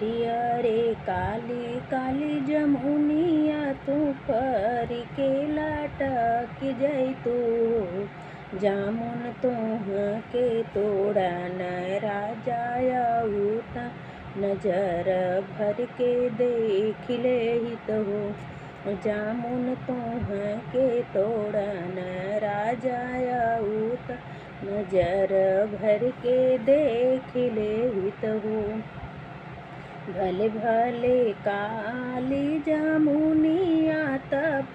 हरियरे काली काली जमुनिया तू पर के लाटक जैतू जामुन तुह के तोड़ा न राजा उता नजर भर के देख ले तो जामुन तुह के तोड़ा न राजा उता नजर भर के देख ले तो भले भले काली जामुनिया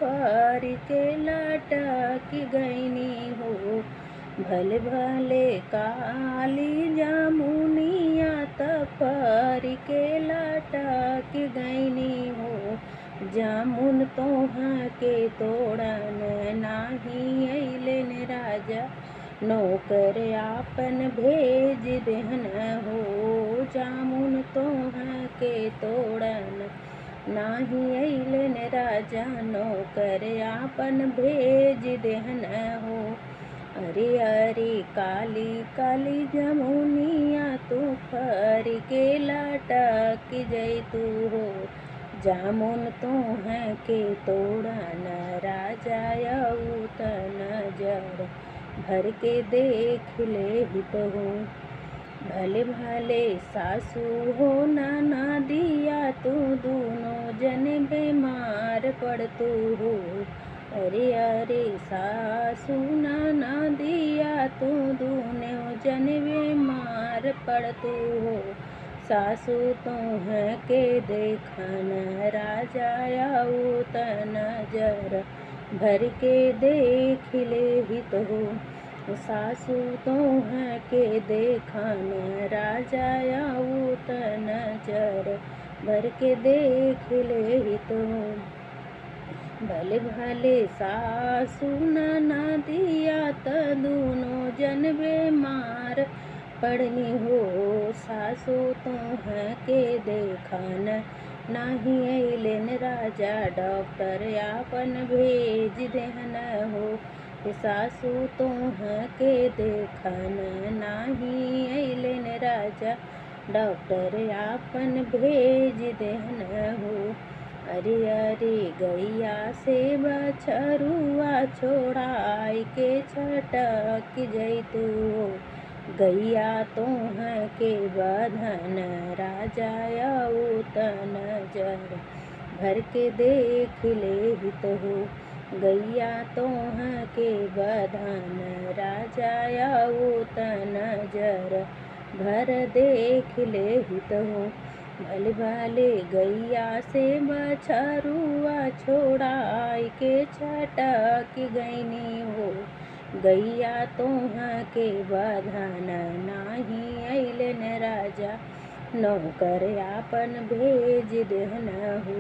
पर के लटक गईनी हो भले भले काली जामुनिया पर के लटक गईनी हो जामुन तोहा के तोड़न नाही अइलन राजा नौकर आपन भेज देहन हो जामुन तोहा के तोड़न नाही अइलन राजा नौकर आपन भेज देहन हो अरे अरे काली काली जमुनिया तू पर के लटक जैतू हो जामुन तोह के तोड़न राजा उत नजर भर के देख ले तो भले भले सासू हो नाना दिया तू दोनों जन बीमार पड़तू हो अरे अरे सासू नाना दिया तू दोनों जन बीमार पड़तू हो सासू तुह के देखन राजा उत नजर भर के देख ले तो सासू तुह के देखन राजा उत नजर भर के देख ले तो भले भले सासू नाना दिया त दोनों जन बीमार पड़नी हो सासू तुह के देखन नाही अइलन राजा डॉक्टर आपन भेज देहन हो सासू तुह के देखन नाही अइलन राजा डॉक्टर आपन भेज देहन हो अरे अरे गैया से बछरुआ छोड़ाई के छटक जैतू गैया तुह के बधन राजा उत नजर भर के देख ले तो गैया तुह के बधन राजा उत नजर भर देख ले तो भले भले गैया से बछरुआ छोड़ाई के छटक गईनी हो गैया तुह के बधन नाही अइलन राजा नौकर आपन भेज देहन हो।